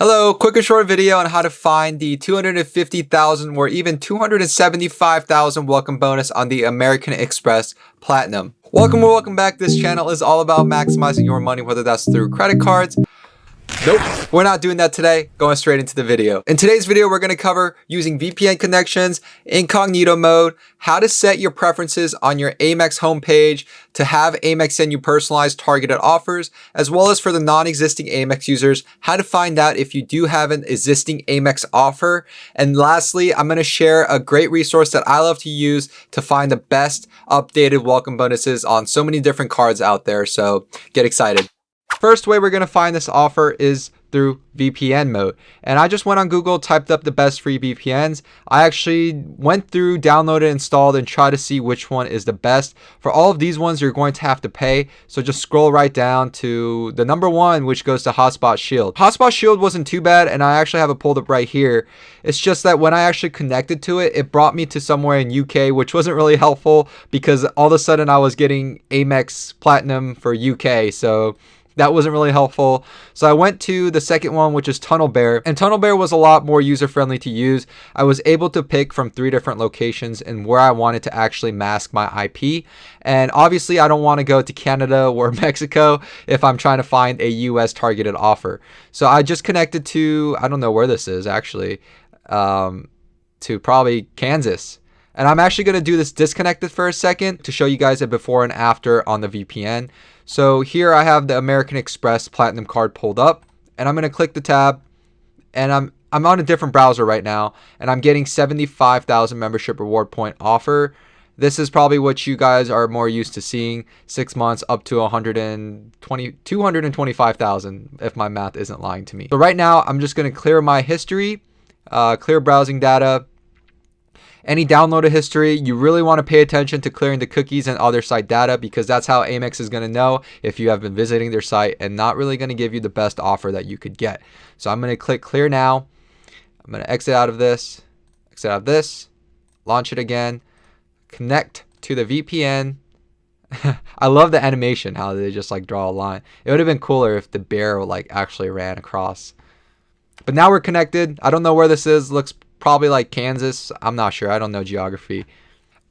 Hello, quick and short video on how to find the 250,000 or even 275,000 welcome bonus on the American Express Platinum. Welcome back. This channel is all about maximizing your money, whether that's through credit cards. Nope, we're not doing that today. Going straight into the video. In today's video, we're going to cover using VPN connections, incognito mode, how to set your preferences on your Amex homepage to have Amex send you personalized targeted offers, as well as for the non-existing Amex users, how to find out if you do have an existing Amex offer. And lastly, I'm going to share a great resource that I love to use to find the best updated welcome bonuses on so many different cards out there. So get excited. First way we're going to find this offer is through VPN mode. And I just went on Google, typed up the best free VPNs. I actually went through, downloaded, installed, and tried to see which one is the best. For all of these ones, you're going to have to pay. So just scroll right down to the number one, which goes to Hotspot Shield. Hotspot Shield wasn't too bad, and I actually have it pulled up right here. It's just that when I actually connected to it, it brought me to somewhere in UK, which wasn't really helpful because all of a sudden I was getting Amex Platinum for UK. So that wasn't really helpful. So I went to the second one, which is TunnelBear, and TunnelBear was a lot more user-friendly to use. I was able to pick from 3 different locations and where I wanted to actually mask my IP. And obviously I don't want to go to Canada or Mexico if I'm trying to find a US targeted offer. So I just connected to, I don't know where this is actually, to probably Kansas. And I'm actually going to do this disconnected for a second to show you guys a before and after on the VPN. So here I have the American Express Platinum card pulled up, and I'm going to click the tab, and I'm on a different browser right now, and I'm getting 75,000 membership reward point offer. This is probably what you guys are more used to seeing, 6 months up to 225,000 if my math isn't lying to me. So right now I'm just going to clear my history, clear browsing data. Any downloaded history, you really want to pay attention to clearing the cookies and other site data because that's how Amex is going to know if you have been visiting their site and not really going to give you the best offer that you could get. So I'm going to click clear now. I'm going to exit out of this, launch it again, connect to the VPN. I love the animation, how they just like draw a line. It would have been cooler if the bear like actually ran across. But now we're connected. I don't know where this is. Looks probably like Kansas. I'm not sure. I don't know geography.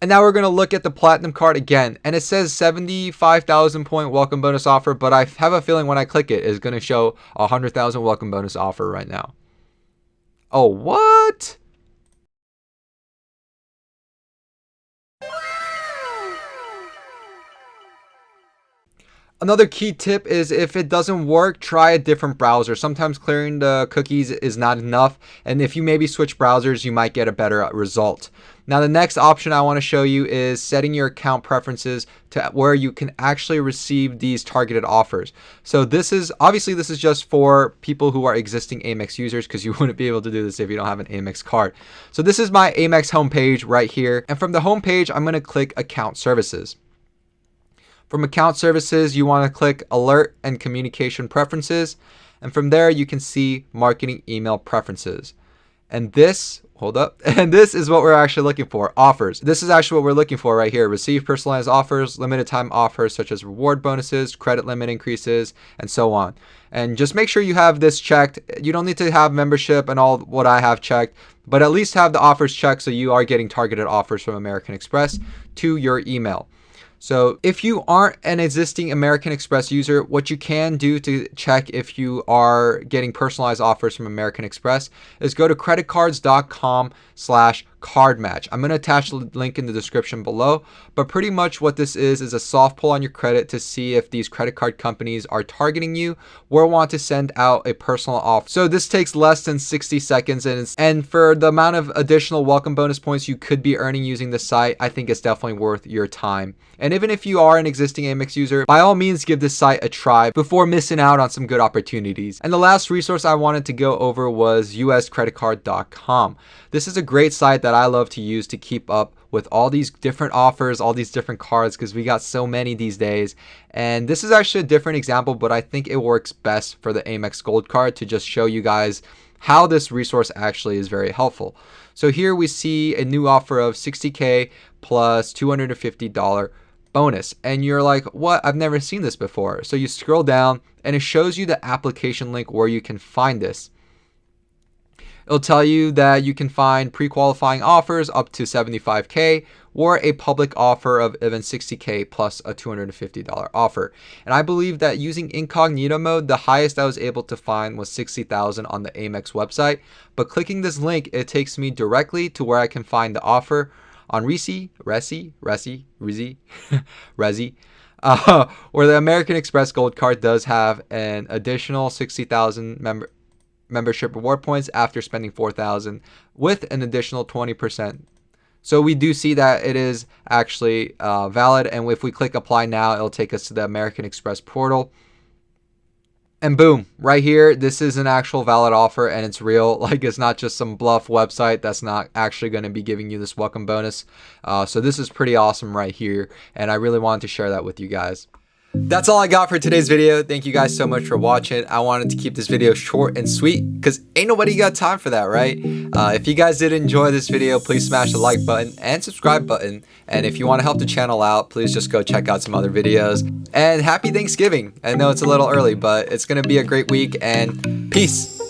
And now we're going to look at the Platinum card again. And it says 75,000 point welcome bonus offer. But I have a feeling when I click it, it's going to show 100,000 welcome bonus offer right now. Oh, what? Another key tip is if it doesn't work, try a different browser. Sometimes clearing the cookies is not enough. And if you maybe switch browsers, you might get a better result. Now, the next option I want to show you is setting your account preferences to where you can actually receive these targeted offers. So this is just for people who are existing Amex users because you wouldn't be able to do this if you don't have an Amex card. So this is my Amex homepage right here. And from the homepage, I'm going to click account services. From account services, you want to click alert and communication preferences. And from there, you can see marketing email preferences. And this, and this is what we're actually looking for, offers. This is actually what we're looking for right here. Receive personalized offers, limited time offers such as reward bonuses, credit limit increases, and so on. And just make sure you have this checked. You don't need to have membership and all what I have checked, but at least have the offers checked so you are getting targeted offers from American Express to your email. So if you aren't an existing American Express user, what you can do to check if you are getting personalized offers from American Express is go to creditcards.com/cardmatch. I'm going to attach the link in the description below, but pretty much what this is a soft pull on your credit to see if these credit card companies are targeting you or want to send out a personal offer. So this takes less than 60 seconds and for the amount of additional welcome bonus points you could be earning using the site, I think it's definitely worth your time. And even if you are an existing Amex user, by all means give this site a try before missing out on some good opportunities. And the last resource I wanted to go over was uscreditcard.com. This is a great site that I love to use to keep up with all these different offers, all these different cards, because we got so many these days. And this is actually a different example, but I think it works best for the Amex Gold card to just show you guys how this resource actually is very helpful. So here we see a new offer of $60K plus $250 bonus, and you're like, what? I've never seen this before. So you scroll down and it shows you the application link where you can find this. It'll tell you that you can find pre-qualifying offers up to $75K or a public offer of even $60K plus a $250 offer. And I believe that using incognito mode, the highest I was able to find was 60,000 on the Amex website. But clicking this link, it takes me directly to where I can find the offer on Resi, where the American Express Gold Card does have an additional 60,000 membership reward points after spending 4,000 with an additional 20%. So we do see that it is actually valid. And if we click apply now, it'll take us to the American Express portal. And boom, right here, this is an actual valid offer and it's real. Like, it's not just some bluff website that's not actually going to be giving you this welcome bonus. So this is pretty awesome right here. And I really wanted to share that with you guys. That's all I got for today's video. Thank you guys so much for watching. I wanted to keep this video short and sweet because ain't nobody got time for that, right? If you guys did enjoy this video, please smash the like button and subscribe button. And if you want to help the channel out, please just go check out some other videos. And happy Thanksgiving. I know it's a little early, but it's going to be a great week, and peace.